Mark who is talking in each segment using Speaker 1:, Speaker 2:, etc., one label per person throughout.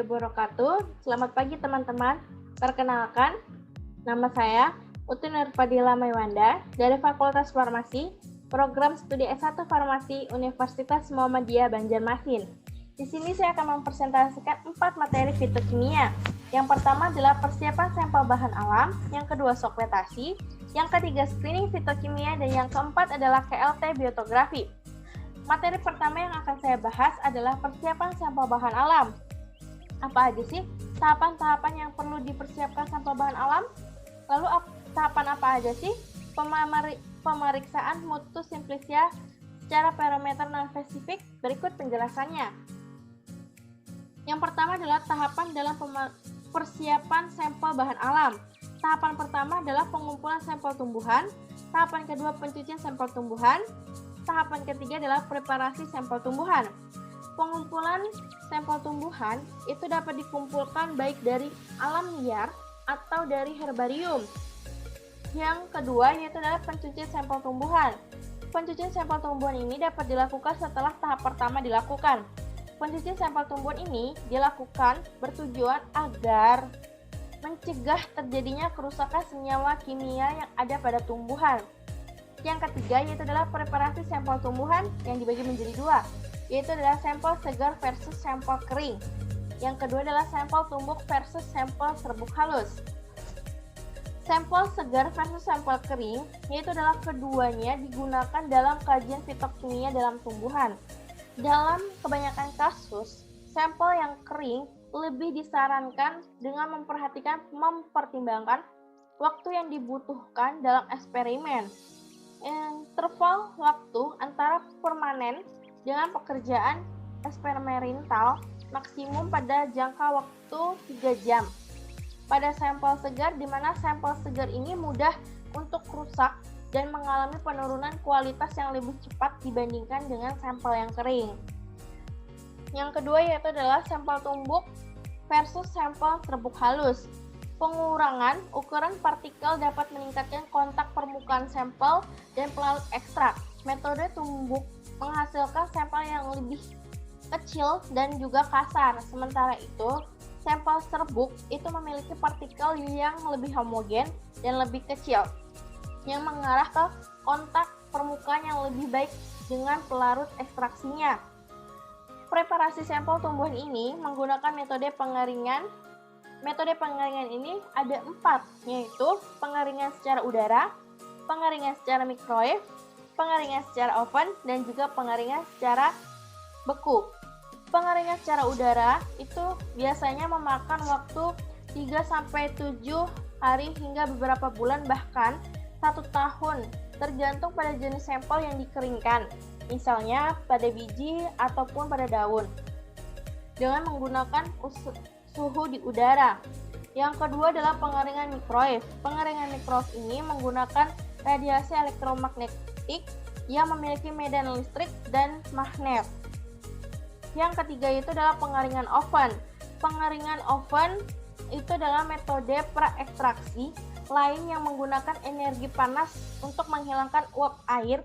Speaker 1: warahmatullahi wabarakatuh. Selamat pagi teman-teman. Perkenalkan, nama saya Uti Nurfadila Maywanda dari Fakultas Farmasi, Program Studi S1 Farmasi Universitas Muhammadiyah Banjarmasin. Di sini saya akan mempresentasikan 4 materi fitokimia. Yang pertama adalah persiapan sampel bahan alam, yang kedua sokretasi, yang ketiga screening fitokimia, dan yang keempat adalah KLT biotografi. Materi pertama yang akan saya bahas adalah persiapan sampel bahan alam. Apa aja sih tahapan-tahapan yang perlu dipersiapkan sampel bahan alam? Lalu tahapan apa aja sih? Pemeriksaan mutu simplicia secara parameter non-spesifik. Berikut penjelasannya. Yang pertama adalah tahapan dalam persiapan sampel bahan alam. Tahapan pertama adalah pengumpulan sampel tumbuhan. Tahapan kedua pencucian sampel tumbuhan. Tahapan ketiga adalah preparasi sampel tumbuhan. Pengumpulan sampel tumbuhan itu dapat dikumpulkan baik dari alam liar atau dari herbarium. Yang kedua yaitu adalah pencucian sampel tumbuhan. Pencucian sampel tumbuhan ini dapat dilakukan setelah tahap pertama dilakukan. Pencucian sampel tumbuhan ini dilakukan bertujuan agar mencegah terjadinya kerusakan senyawa kimia yang ada pada tumbuhan. Yang ketiga yaitu adalah preparasi sampel tumbuhan yang dibagi menjadi dua, yaitu adalah sampel segar versus sampel kering. Yang kedua adalah sampel tumbuk versus sampel serbuk halus. Sampel segar versus sampel kering yaitu adalah keduanya digunakan dalam kajian fitokimia dalam tumbuhan. Dalam kebanyakan kasus, sampel yang kering lebih disarankan dengan mempertimbangkan waktu yang dibutuhkan dalam eksperimen. Interval waktu antara permanen dengan pekerjaan eksperimental maksimum pada jangka waktu 3 jam. Pada sampel segar, di mana sampel segar ini mudah untuk rusak dan mengalami penurunan kualitas yang lebih cepat dibandingkan dengan sampel yang kering. Yang kedua yaitu adalah sampel tumbuk versus sampel serbuk halus. Pengurangan ukuran partikel dapat meningkatkan kontak permukaan sampel dan pelarut ekstrak. Metode tumbuk menghasilkan sampel yang lebih kecil dan juga kasar. Sementara itu, sampel serbuk itu memiliki partikel yang lebih homogen dan lebih kecil, yang mengarah ke kontak permukaan yang lebih baik dengan pelarut ekstraksinya. Preparasi sampel tumbuhan ini menggunakan metode pengeringan. Metode pengeringan ini ada 4, yaitu pengeringan secara udara, pengeringan secara microwave, pengeringan secara oven, dan juga pengeringan secara beku. Pengeringan secara udara itu biasanya memakan waktu 3-7 hari hingga beberapa bulan, bahkan 1 tahun, tergantung pada jenis sampel yang dikeringkan, misalnya pada biji ataupun pada daun, dengan menggunakan suhu di udara. Yang kedua adalah pengeringan microwave. Pengeringan microwave ini menggunakan radiasi elektromagnetik yang memiliki medan listrik dan magnet. Yang ketiga itu adalah pengeringan oven. Pengeringan oven itu adalah metode praekstraksi lain yang menggunakan energi panas untuk menghilangkan uap air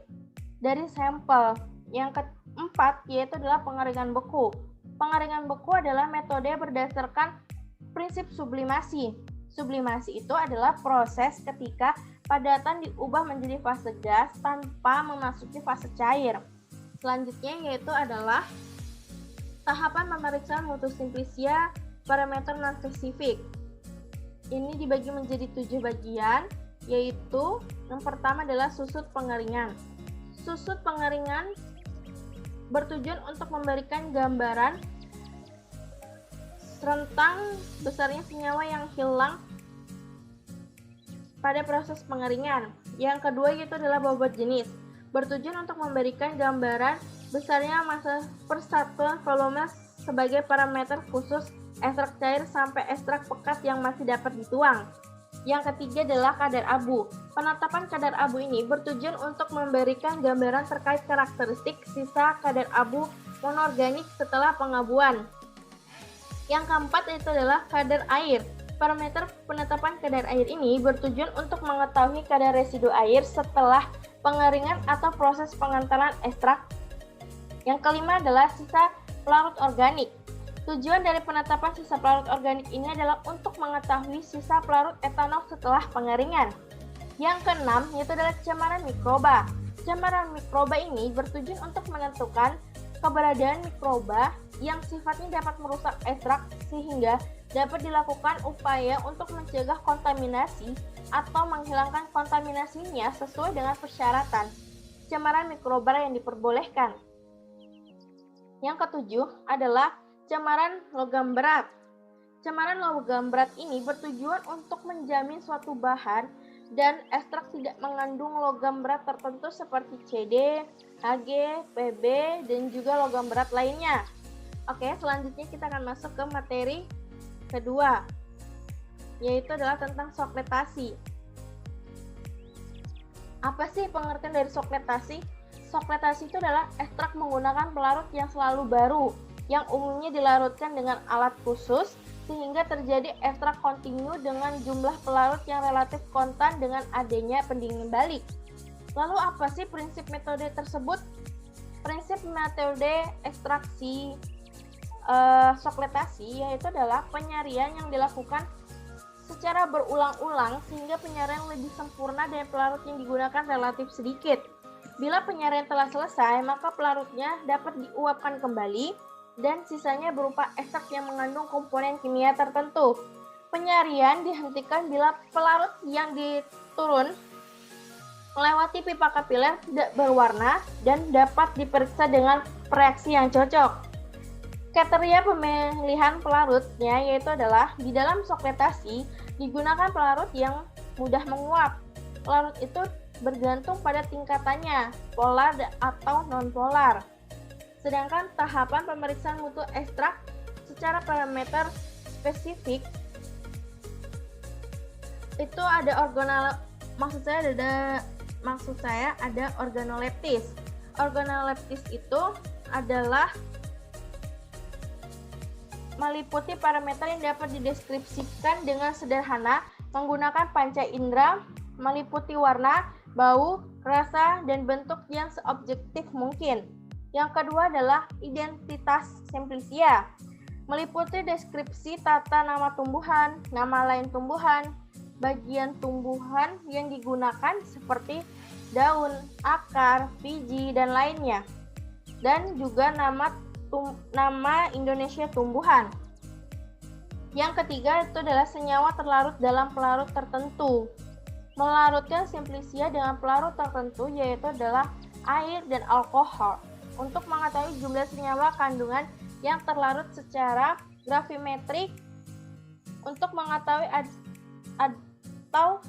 Speaker 1: dari sampel. Yang keempat yaitu adalah pengeringan beku. Pengeringan beku adalah metode berdasarkan prinsip sublimasi. Sublimasi itu adalah proses ketika padatan diubah menjadi fase gas tanpa memasuki fase cair. Selanjutnya yaitu adalah tahapan pemeriksaan mutu simplicia parameter non-spesifik. Ini dibagi menjadi 7 bagian, yaitu yang pertama adalah susut pengeringan. Susut pengeringan bertujuan untuk memberikan gambaran rentang besarnya senyawa yang hilang pada proses pengeringan. Yang kedua yaitu adalah bobot jenis, bertujuan untuk memberikan gambaran besarnya massa persatuan volume sebagai parameter khusus ekstrak cair sampai ekstrak pekat yang masih dapat dituang. Yang ketiga adalah kadar abu. Penetapan kadar abu ini bertujuan untuk memberikan gambaran terkait karakteristik sisa kadar abu monoorganik setelah pengabuan. Yang keempat itu adalah kadar air. Parameter penetapan kadar air ini bertujuan untuk mengetahui kadar residu air setelah pengeringan atau proses pengantaran ekstrak. Yang kelima adalah sisa pelarut organik. Tujuan dari penetapan sisa pelarut organik ini adalah untuk mengetahui sisa pelarut etanol setelah pengeringan. Yang keenam yaitu adalah cemaran mikroba. Cemaran mikroba ini bertujuan untuk menentukan keberadaan mikroba yang sifatnya dapat merusak ekstrak sehingga dapat dilakukan upaya untuk mencegah kontaminasi atau menghilangkan kontaminasinya sesuai dengan persyaratan cemaran mikroba yang diperbolehkan. Yang ketujuh adalah cemaran logam berat. Cemaran logam berat ini bertujuan untuk menjamin suatu bahan dan ekstrak tidak mengandung logam berat tertentu seperti CD, Hg, Pb, dan juga logam berat lainnya. Oke, selanjutnya kita akan masuk ke materi kedua, yaitu adalah tentang sokletasi. Apa sih pengertian dari sokletasi? Sokletasi itu adalah ekstrak menggunakan pelarut yang selalu baru, yang umumnya dilarutkan dengan alat khusus, sehingga terjadi ekstrak kontinu dengan jumlah pelarut yang relatif konstan dengan adanya pendingin balik. Lalu apa sih prinsip metode tersebut? Prinsip metode ekstraksi sokletasi yaitu adalah penyarian yang dilakukan secara berulang-ulang sehingga penyarian lebih sempurna dan pelarut yang digunakan relatif sedikit. Bila penyarian telah selesai, maka pelarutnya dapat diuapkan kembali dan sisanya berupa ekstrak yang mengandung komponen kimia tertentu. Penyarian dihentikan bila pelarut yang diturun melewati pipa kapiler tidak berwarna dan dapat diperiksa dengan reaksi yang cocok. Kriteria pemilihan pelarutnya yaitu adalah di dalam sokletasi digunakan pelarut yang mudah menguap. Pelarut itu bergantung pada tingkatannya, polar atau non-polar. Sedangkan tahapan pemeriksaan mutu ekstrak secara parameter spesifik itu ada organoleptis. Organoleptis itu adalah meliputi parameter yang dapat dideskripsikan dengan sederhana menggunakan panca indera, meliputi warna, bau, rasa, dan bentuk yang seobjektif mungkin. Yang kedua adalah identitas simplicia, meliputi deskripsi tata nama tumbuhan, nama lain tumbuhan, bagian tumbuhan yang digunakan seperti daun, akar, biji, dan lainnya, dan juga nama Indonesia tumbuhan. Yang ketiga itu adalah senyawa terlarut dalam pelarut tertentu. Melarutkan simplicia dengan pelarut tertentu yaitu adalah air dan alkohol. Untuk mengetahui jumlah senyawa kandungan yang terlarut secara gravimetrik, untuk mengetahui atau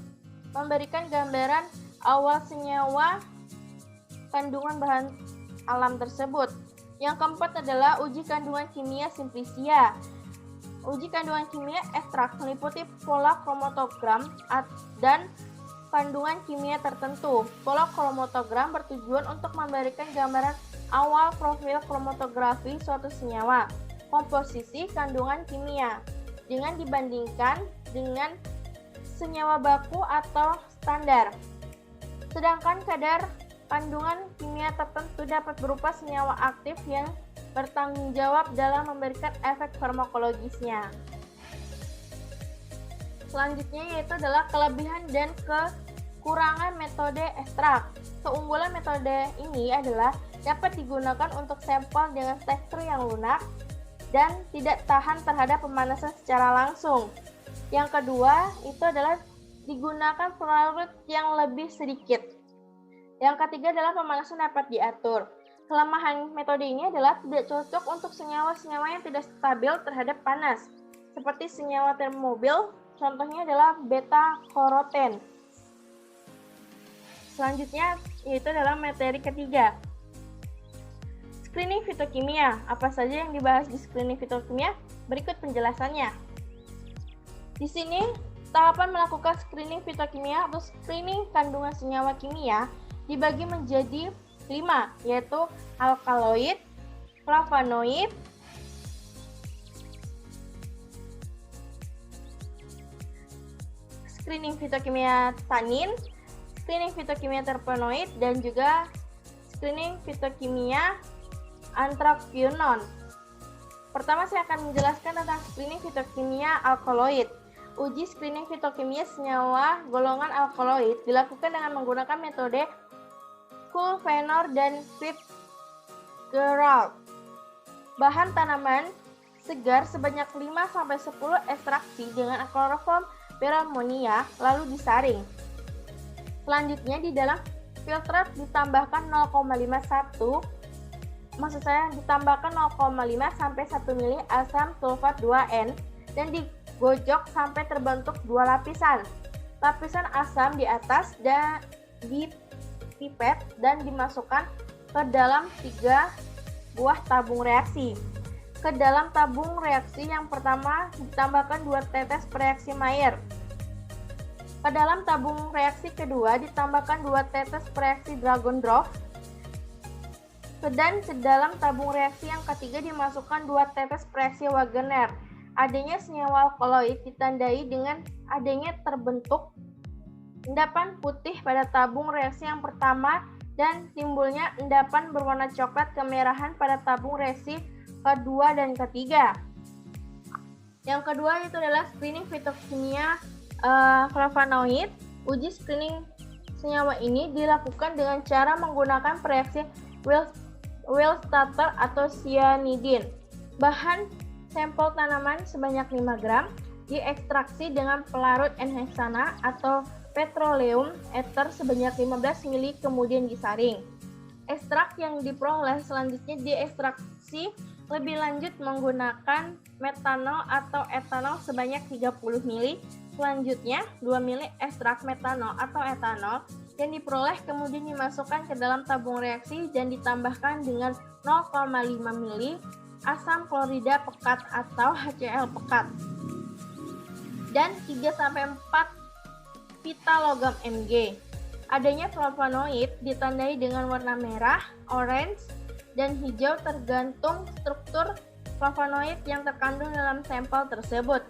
Speaker 1: memberikan gambaran awal senyawa kandungan bahan alam tersebut. Yang keempat adalah uji kandungan kimia simplicia. Uji kandungan kimia ekstrak meliputi pola kromatogram dan kandungan kimia tertentu. Pola kromatogram bertujuan untuk memberikan gambaran awal profil kromatografi suatu senyawa, komposisi kandungan kimia, dengan dibandingkan dengan senyawa baku atau standar. Sedangkan kadar kandungan kimia tertentu dapat berupa senyawa aktif yang bertanggung jawab dalam memberikan efek farmakologisnya. Selanjutnya yaitu adalah kelebihan dan kekurangan metode ekstrak. Keunggulan metode ini adalah dapat digunakan untuk sampel dengan tekstur yang lunak dan tidak tahan terhadap pemanasan secara langsung. Yang kedua itu adalah digunakan pelarut yang lebih sedikit. Yang ketiga adalah pemanasan dapat diatur. Kelemahan metode ini adalah tidak cocok untuk senyawa-senyawa yang tidak stabil terhadap panas, seperti senyawa termobil, contohnya adalah beta-karoten. Selanjutnya yaitu adalah materi ketiga. Screening fitokimia. Apa saja yang dibahas di screening fitokimia? Berikut penjelasannya. Di sini, tahapan melakukan screening fitokimia atau screening kandungan senyawa kimia dibagi menjadi 5, yaitu alkaloid, flavonoid, screening fitokimia tanin, screening fitokimia terpenoid, dan juga screening fitokimia anthraquinone. Pertama, saya akan menjelaskan tentang screening fitokimia alkaloid. Uji screening fitokimia senyawa golongan alkaloid dilakukan dengan menggunakan metode Kulvenor dan Fitzgerald. Bahan tanaman segar sebanyak 5-10 ekstraksi dengan kloroform berammonia lalu disaring. Selanjutnya di dalam filtrat ditambahkan 0,5 sampai 1 mili asam sulfat 2N dan digojok sampai terbentuk 2 lapisan. Lapisan asam di atas dan di pipet dan dimasukkan ke dalam 3 buah tabung reaksi. Ke dalam tabung reaksi yang pertama ditambahkan 2 tetes reaksi Mayer. Ke dalam tabung reaksi kedua ditambahkan 2 tetes reaksi Dragon-Drop. Dan ke dalam tabung reaksi yang ketiga dimasukkan 2 tetes reaksi Wagener. Adanya senyawa alkaloid ditandai dengan adanya terbentuk endapan putih pada tabung reaksi yang pertama dan timbulnya endapan berwarna coklat kemerahan pada tabung reaksi kedua dan ketiga. Yang kedua itu adalah screening fitokimia flavonoid. Uji screening senyawa ini dilakukan dengan cara menggunakan reaksi Willstatter atau cyanidin. Bahan sampel tanaman sebanyak 5 gram diekstraksi dengan pelarut N-heksana atau petroleum ether sebanyak 15 mili kemudian disaring. Ekstrak yang diperoleh selanjutnya diekstraksi lebih lanjut menggunakan metanol atau etanol sebanyak 30 mili. Selanjutnya 2 mili ekstrak metanol atau etanol yang diperoleh kemudian dimasukkan ke dalam tabung reaksi dan ditambahkan dengan 0,5 mili asam klorida pekat atau HCl pekat dan 3-4 pita logam Mg. Adanya flavonoid ditandai dengan warna merah, orange, dan hijau tergantung struktur flavonoid yang terkandung dalam sampel tersebut.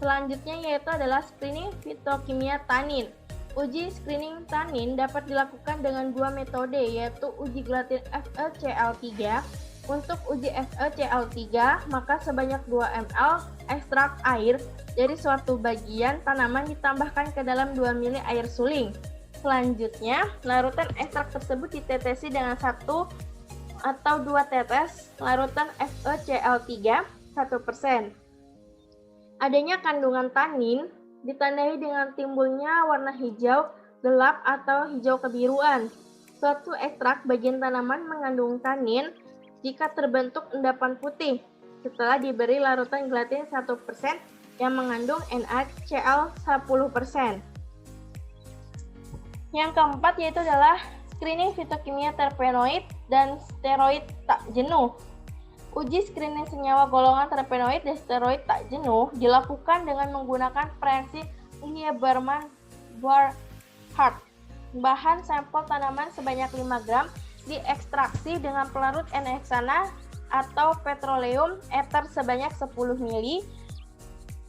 Speaker 1: Selanjutnya yaitu adalah screening fitokimia tanin. Uji screening tanin dapat dilakukan dengan 2 metode yaitu uji gelatin FeCl3. Untuk uji FeCl3 maka sebanyak 2 ml ekstrak air dari suatu bagian tanaman ditambahkan ke dalam 2 mili air suling. Selanjutnya larutan ekstrak tersebut ditetesi dengan 1 atau 2 tetes larutan FeCl3 1%. Adanya kandungan tanin ditandai dengan timbulnya warna hijau gelap atau hijau kebiruan. Suatu ekstrak bagian tanaman mengandung tanin jika terbentuk endapan putih setelah diberi larutan gelatin 1% yang mengandung NaCl 10%. Yang keempat yaitu adalah screening fitokimia terpenoid dan steroid tak jenuh. Uji screening senyawa golongan terpenoid dan steroid tak jenuh dilakukan dengan menggunakan reaksi Lieberman-Barnhart. Bahan sampel tanaman sebanyak 5 gram diekstraksi dengan pelarut N-heksana atau petroleum ether sebanyak 10 mili,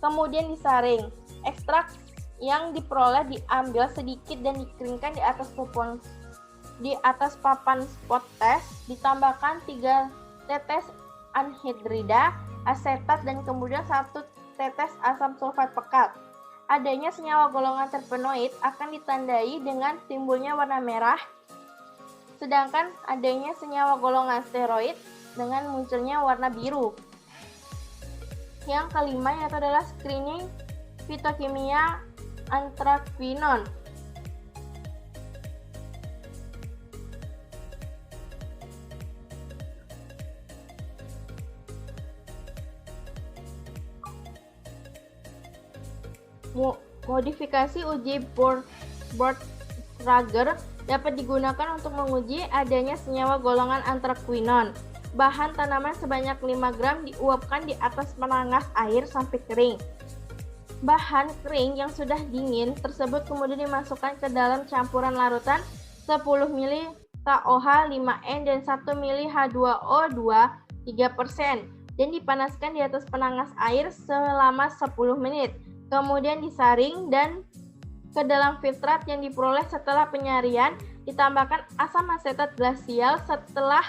Speaker 1: kemudian disaring. Ekstrak yang diperoleh diambil sedikit dan dikeringkan di atas papan spot test, ditambahkan 3 tetes anhidrida asetat dan kemudian 1 tetes asam sulfat pekat. Adanya senyawa golongan terpenoid akan ditandai dengan timbulnya warna merah, sedangkan adanya senyawa golongan steroid dengan munculnya warna biru. Yang kelima yaitu adalah screening fitokimia anthraquinone. Modifikasi uji Borg-Trager dapat digunakan untuk menguji adanya senyawa golongan anthraquinone. Bahan tanaman sebanyak 5 gram diuapkan di atas penangas air sampai kering. Bahan kering yang sudah dingin tersebut kemudian dimasukkan ke dalam campuran larutan 10 ml KOH 5N dan 1 ml H2O 3% dan dipanaskan di atas penangas air selama 10 menit. Kemudian disaring dan ke dalam filtrat yang diperoleh setelah penyaringan ditambahkan asam asetat glasial setelah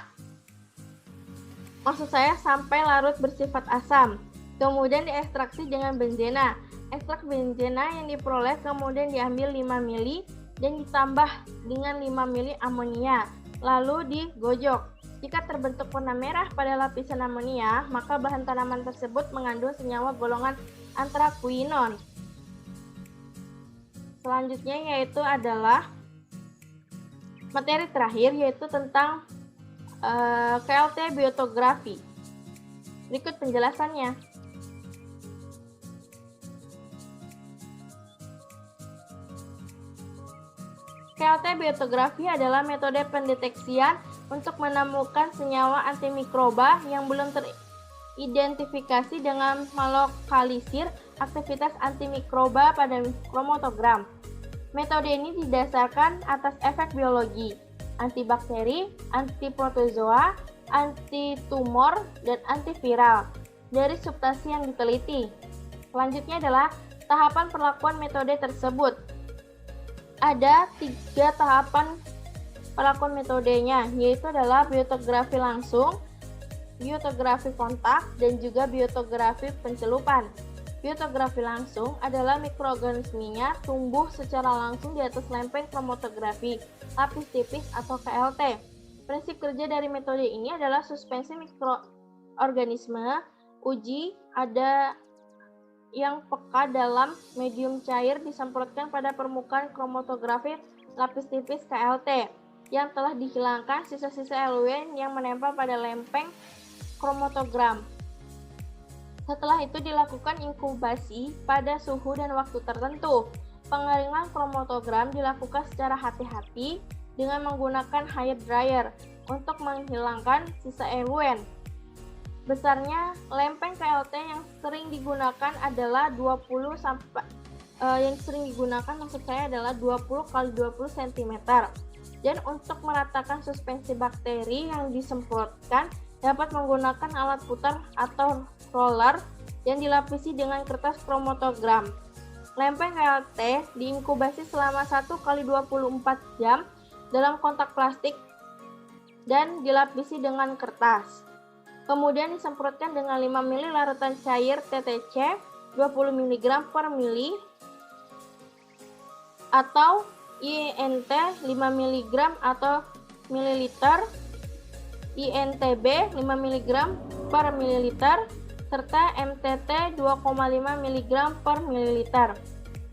Speaker 1: Maksud saya sampai larut bersifat asam. Kemudian diekstraksi dengan benzena. Ekstrak benzena yang diperoleh kemudian diambil 5 mili dan ditambah dengan 5 mili amonia, lalu digojok. Jika terbentuk warna merah pada lapisan amonia, maka bahan tanaman tersebut mengandung senyawa golongan antrakuinon. Selanjutnya yaitu adalah materi terakhir, yaitu tentang KLT biotografi. Berikut penjelasannya. KLT biotografi adalah metode pendeteksian untuk menemukan senyawa antimikroba yang belum teridentifikasi dengan melokalisir aktivitas antimikroba pada kromatogram. Metode ini didasarkan atas efek biologi, antibakteri, antiprotozoa, antitumor, dan antiviral dari substansi yang diteliti. Selanjutnya adalah tahapan perlakuan metode tersebut. Ada 3 tahapan perlakuan metodenya, yaitu adalah biotografi langsung, biotografi kontak, dan juga biotografi pencelupan. Biotografi langsung adalah mikroorganismenya tumbuh secara langsung di atas lempeng kromatografi, lapis tipis atau KLT. Prinsip kerja dari metode ini adalah suspensi mikroorganisme, uji ada yang peka dalam medium cair disemprotkan pada permukaan kromatografi lapis tipis KLT yang telah dihilangkan sisa-sisa eluen yang menempel pada lempeng kromatogram. Setelah itu dilakukan inkubasi pada suhu dan waktu tertentu. Pengeringan kromatogram dilakukan secara hati-hati dengan menggunakan hair dryer untuk menghilangkan sisa eluen. Besarnya lempeng KLT yang sering digunakan adalah 20 kali 20 cm. Dan untuk meratakan suspensi bakteri yang disemprotkan dapat menggunakan alat putar atau roller yang dilapisi dengan kertas kromatogram. Lempeng KLT diinkubasi selama 1 kali 24 jam dalam kontak plastik dan dilapisi dengan kertas. Kemudian disemprotkan dengan 5 ml larutan cair TTC 20 mg per mili atau INT 5 mg atau mililiter, INTB 5 mg per mililiter, serta MTT 2,5 mg per mililiter.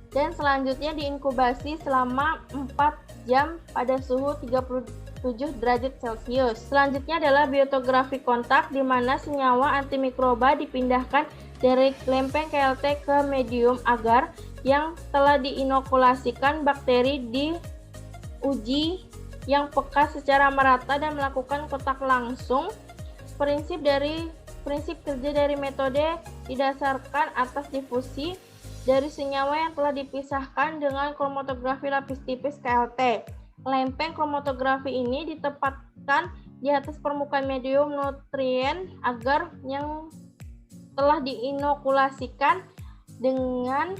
Speaker 1: Dan selanjutnya diinkubasi selama 4 jam pada suhu 37 derajat Celcius. Selanjutnya adalah biotografi kontak, di mana senyawa antimikroba dipindahkan dari lempeng KLT ke medium agar yang telah diinokulasikan bakteri diuji yang peka secara merata dan melakukan kontak langsung. Prinsip kerja dari metode didasarkan atas difusi dari senyawa yang telah dipisahkan dengan kromatografi lapis tipis KLT. Lempeng kromatografi ini ditempatkan di atas permukaan medium nutrien agar yang telah diinokulasikan dengan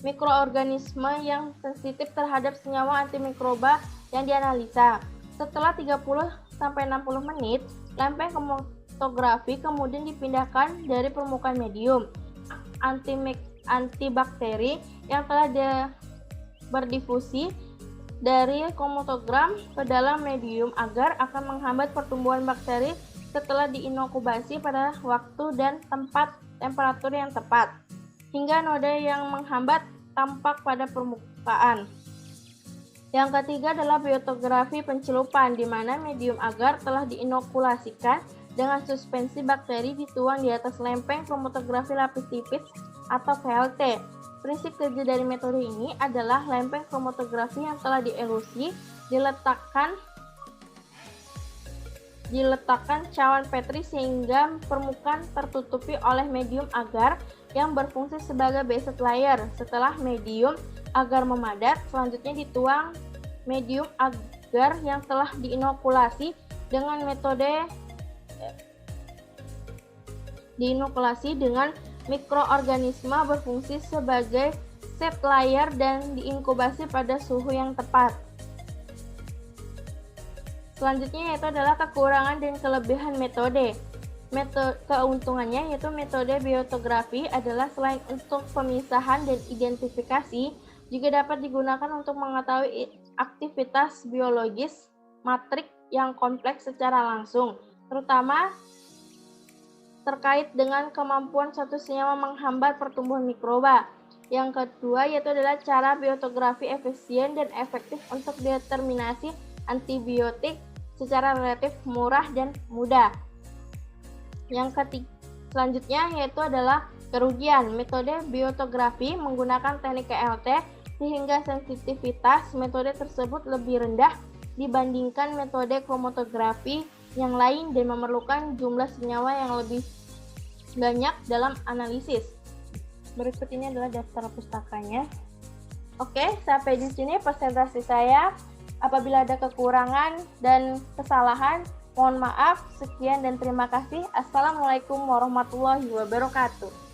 Speaker 1: mikroorganisme yang sensitif terhadap senyawa antimikroba yang dianalisa. Setelah 30-60 menit, lempeng kromatografi kemudian dipindahkan dari permukaan medium antibakteri yang telah berdifusi dari kromatogram ke dalam medium agar akan menghambat pertumbuhan bakteri setelah diinokubasi pada waktu dan tempat temperatur yang tepat, hingga noda yang menghambat tampak pada permukaan. Yang ketiga adalah biotografi pencelupan, di mana medium agar telah diinokulasikan dengan suspensi bakteri dituang di atas lempeng kromatografi lapis tipis atau KLT. Prinsip kerja dari metode ini adalah lempeng kromatografi yang telah dielusi diletakkan cawan Petri sehingga permukaan tertutupi oleh medium agar yang berfungsi sebagai based layer. Setelah medium agar memadat, selanjutnya dituang medium agar yang telah diinokulasi dengan metode mikroorganisme berfungsi sebagai set layer dan diinkubasi pada suhu yang tepat. Selanjutnya yaitu adalah kekurangan dan kelebihan metode. Keuntungannya yaitu metode biotografi adalah selain untuk pemisahan dan identifikasi, juga dapat digunakan untuk mengetahui aktivitas biologis matrik yang kompleks secara langsung, terutama terkait dengan kemampuan suatu senyawa menghambat pertumbuhan mikroba. Yang kedua yaitu adalah cara biotografi efisien dan efektif untuk determinasi antibiotik secara relatif murah dan mudah. Yang selanjutnya yaitu adalah kerugian. Metode biotografi menggunakan teknik KLT sehingga sensitivitas metode tersebut lebih rendah dibandingkan metode kromatografi yang lain dan memerlukan jumlah senyawa yang lebih banyak dalam analisis. Berikut ini adalah daftar pustakanya. Oke, sampai di sini presentasi saya. Apabila ada kekurangan dan kesalahan, mohon maaf. Sekian dan terima kasih. Assalamualaikum warahmatullahi wabarakatuh.